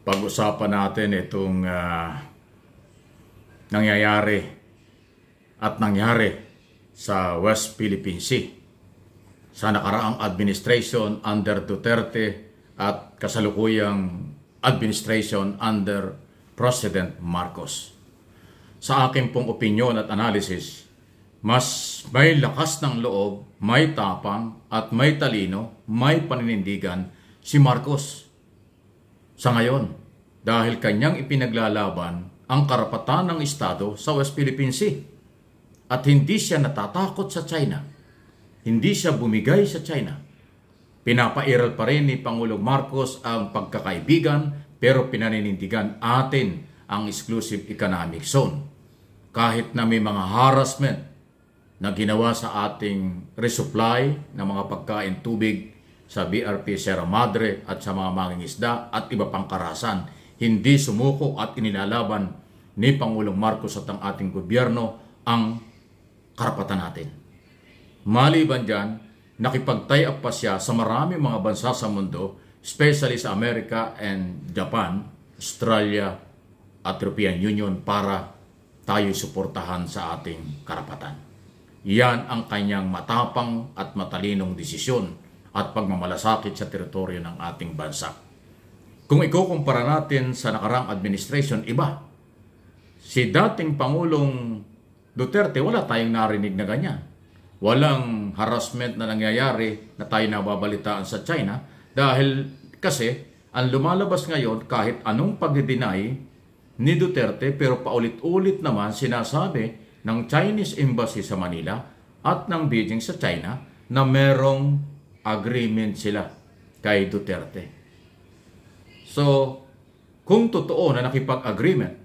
pag-usapan natin itong nangyayari at nangyari sa West Philippine Sea sa nakaraang administration under Duterte at kasalukuyang administration under President Marcos. Sa akin pong opinyon at analysis, mas may lakas ng loob, may tapang at may talino, may paninindigan si Marcos sa ngayon dahil kanyang ipinaglalaban ang karapatan ng Estado sa West Philippine Sea at hindi siya natatakot sa China, hindi siya bumigay sa China. Pinapairal pa rin ni Pangulong Marcos ang pagkakaibigan pero pinaninindigan atin ang exclusive economic zone. Kahit na may mga harassment na ginawa sa ating resupply ng mga pagkain tubig sa BRP Sierra Madre at sa mga mangingisda at iba pang karahasan, hindi sumuko at inilalaban ni Pangulong Marcos at ang ating gobyerno ang karapatan natin. Maliban dyan, nakipag-tie up pa siya sa maraming mga bansa sa mundo, especially sa Amerika and Japan, Australia at European Union para tayo suportahan sa ating karapatan. Yan ang kanyang matapang at matalinong desisyon at pagmamalasakit sa teritoryo ng ating bansa. Kung ikukumpara natin sa nakarang administration, iba. Si dating Pangulong Duterte, wala tayong narinig na ganyan. Walang harassment na nangyayari na tayo nababalitaan sa China dahil kasi ang lumalabas ngayon kahit anong pag-deny ni Duterte pero paulit-ulit naman sinasabi ng Chinese Embassy sa Manila at ng Beijing sa China na merong agreement sila kay Duterte. So, kung totoo na nakipag-agreement,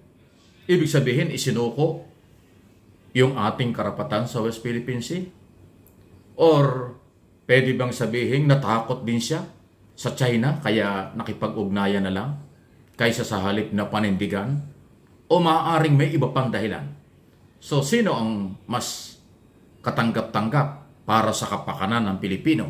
ibig sabihin isinuko yung ating karapatan sa West Philippine Sea? Or pwede bang sabihin natakot din siya sa China kaya nakipag-ugnayan na lang kaysa sa halip na panindigan? O maaaring may iba pang dahilan? So sino ang mas katanggap-tanggap para sa kapakanan ng Pilipino?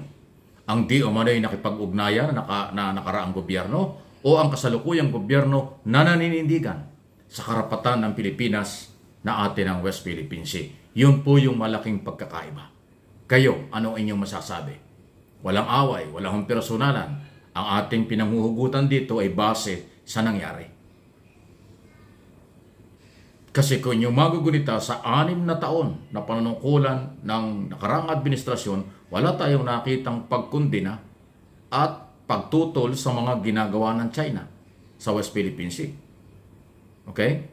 Ang di umano'y nakipag-ugnayan na nakaraang gobyerno o ang kasalukuyang gobyerno na naninindigan sa karapatan ng Pilipinas na atin ang West Philippine Sea? Yun po yung malaking pagkakaiba. Kayo, ano inyong masasabi? Walang away, walang personalan. Ang ating pinanghuhugutan dito ay base sa nangyari. Kasi kung yung magugunita sa 6 na taon na panunungkulan ng nakaraang administrasyon, wala tayong nakitang pagkundina at pagtutol sa mga ginagawa ng China sa West Philippine Sea. Okay?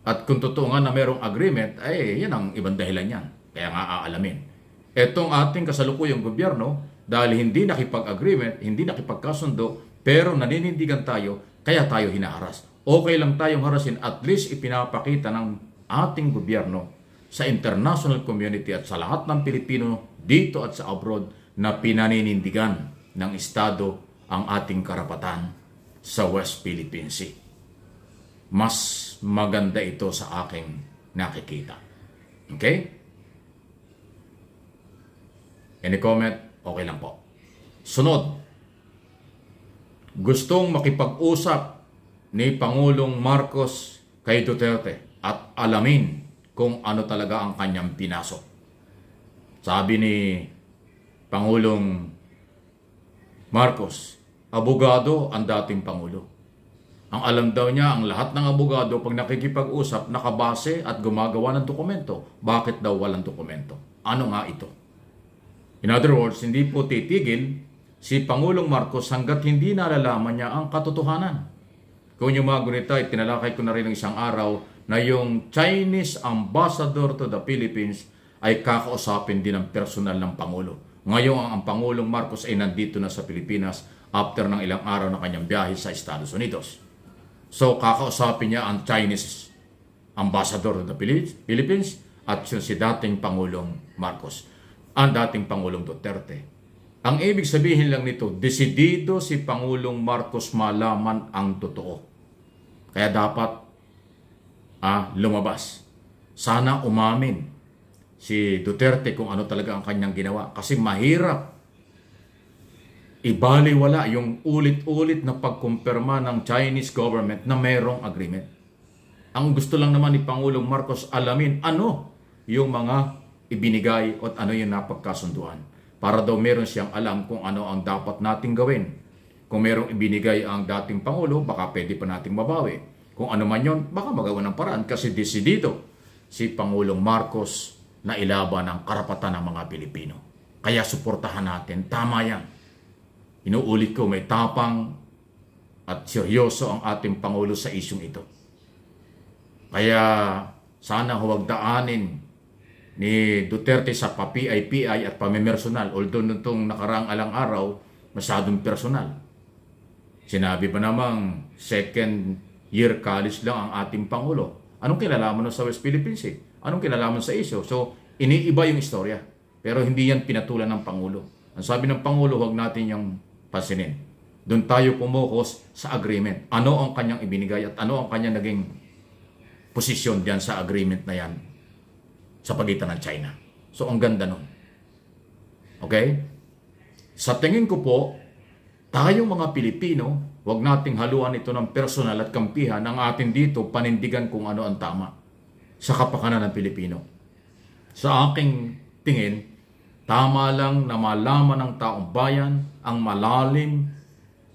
At kung totoo nga na merong agreement, ay yan ang ibang dahilan yan. Kaya nga aalamin. Etong ating kasalukuyang gobyerno, dahil hindi nakipag-agreement, hindi nakipagkasundo, pero naninindigan tayo, kaya tayo hinaharas. Okay lang tayong harasin, at least ipinapakita ng ating gobyerno sa international community at sa lahat ng Pilipino dito at sa abroad na pinaninindigan ng Estado ang ating karapatan sa West Philippine Sea. Mas maganda ito sa aking nakikita. Okay? Any comment? Okay lang po. Sunod. Gustong makipag-usap ni Pangulong Marcos kay Duterte at alamin kung ano talaga ang kanyang pinasok. Sabi ni Pangulong Marcos, abogado ang dating Pangulo. Ang alam daw niya, ang lahat ng abogado pag nakikipag-usap, nakabase at gumagawa ng dokumento. Bakit daw walang dokumento? Ano nga ito? In other words, hindi po titigil si Pangulong Marcos hanggat hindi nalalaman niya ang katotohanan. Kung yung mga gunita, tinalakay ko na rin ng isang araw na yung Chinese Ambassador to the Philippines ay kakausapin din ng personal ng Pangulo. Ngayon ang Pangulong Marcos ay nandito na sa Pilipinas after ng ilang araw na kanyang biyahe sa Estados Unidos. So kakausapin niya ang Chinese Ambassador to the Philippines at si dating Pangulong Marcos, ang dating Pangulong Duterte. Ang ibig sabihin lang nito, desidido si Pangulong Marcos malaman ang totoo. Kaya dapat lumabas. Sana umamin si Duterte kung ano talaga ang kanyang ginawa. Kasi mahirap ibaliwala yung ulit-ulit na pagkumpirma ng Chinese government na mayroong agreement. Ang gusto lang naman ni Pangulong Marcos alamin ano yung mga ibinigay at ano yung napagkasunduan. Para daw meron siyang alam kung ano ang dapat nating gawin. Kung merong ibinigay ang dating Pangulo, baka pwede pa nating mabawi. Kung ano man yun, baka magawa ng paraan kasi desidido si Pangulong Marcos na ilaban ang karapatan ng mga Pilipino. Kaya suportahan natin. Tama yan. Inuulit ko, may tapang at seryoso ang ating Pangulo sa isyong ito. Kaya sana huwag daanin ni Duterte sa pa-PI at pamimersonal. Although nitong nakaraang alang araw, masyadong personal. Sinabi ba namang second year college lang ang ating Pangulo? Anong kinalaman sa West Philippine Sea? Anong kinalaman sa isyo? So, iniiba yung istorya. Pero hindi yan pinatulan ng Pangulo. Ang sabi ng Pangulo, huwag natin yung pasinin. Doon tayo pumukos sa agreement. Ano ang kanyang ibinigay at ano ang kanyang naging posisyon diyan sa agreement na yan sa pagitan ng China. So, ang ganda nun. Okay? Sa tingin ko po, tayong mga Pilipino, huwag nating haluan ito ng personal at kampihan ang atin dito panindigan kung ano ang tama sa kapakanan ng Pilipino. Sa aking tingin, tama lang na malaman ng taong bayan ang malalim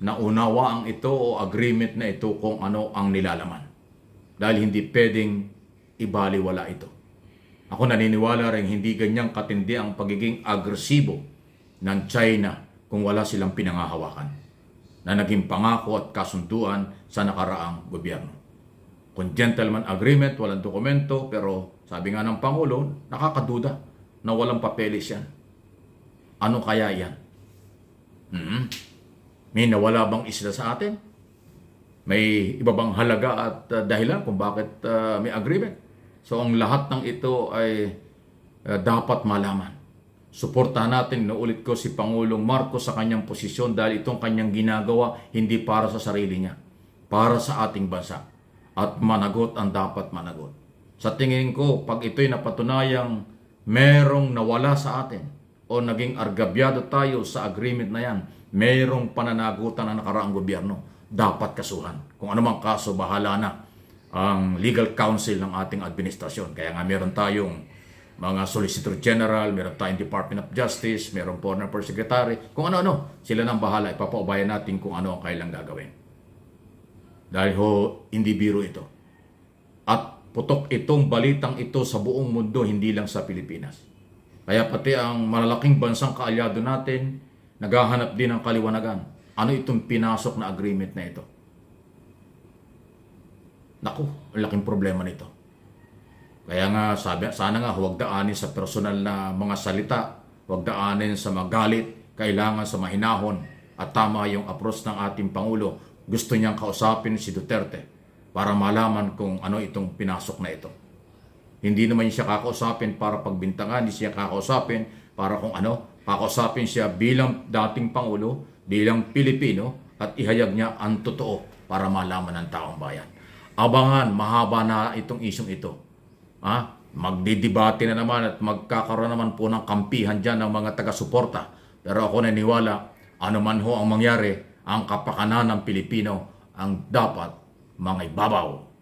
na unawaang ito o agreement na ito kung ano ang nilalaman. Dahil hindi pwedeng ibaliwala ito. Ako naniniwala rin hindi ganyang katindi ang pagiging agresibo ng China kung wala silang pinangahawakan na naging pangako at kasunduan sa nakaraang gobyerno. Kung gentleman agreement, walang dokumento, pero sabi nga ng Pangulo, nakakaduda na walang papeles yan. Ano kaya yan? May nawala bang isla sa atin? May iba bang halaga at dahilan kung bakit may agreement? So ang lahat ng ito ay dapat malaman. Suportahan natin, naulit ko si Pangulong Marcos sa kanyang posisyon dahil itong kanyang ginagawa hindi para sa sarili niya, para sa ating bansa. At managot ang dapat managot. Sa tingin ko, pag ito'y napatunayang merong nawala sa atin o naging argabyado tayo sa agreement na yan, merong pananagutan ng nakaraang gobyerno, dapat kasuhan. Kung anumang kaso, bahala na ang legal counsel ng ating administrasyon. Kaya nga meron tayong mga Solicitor General, meron tayong Department of Justice, meron Foreign Affairs Secretary, kung ano-ano, sila nang bahala, ipapaubayan natin kung ano ang kailang gagawin. Dahil hindi biro ito. At putok itong balitang ito sa buong mundo, hindi lang sa Pilipinas. Kaya pati ang malalaking bansang kaalyado natin, naghahanap din ng kaliwanagan. Ano itong pinasok na agreement na ito? Naku, ang laking problema nito. Kaya nga, sana nga huwag daanin sa personal na mga salita, huwag daanin sa magalit, kailangan sa mahinahon at tama yung approach ng ating Pangulo. Gusto niyang kausapin si Duterte para malaman kung ano itong pinasok na ito. Hindi naman siya kakausapin para pagbintangan, hindi siya kakausapin para kung ano, kakausapin siya bilang dating Pangulo, bilang Pilipino at ihayag niya ang totoo para malaman ng taong bayan. Abangan, mahaba na itong isyong ito. Magdidebate na naman at magkakaroon naman po ng kampihan dyan ng mga taga-suporta. Pero ako naniniwala, ano man ho ang mangyari, ang kapakanan ng Pilipino ang dapat mangaibabaw.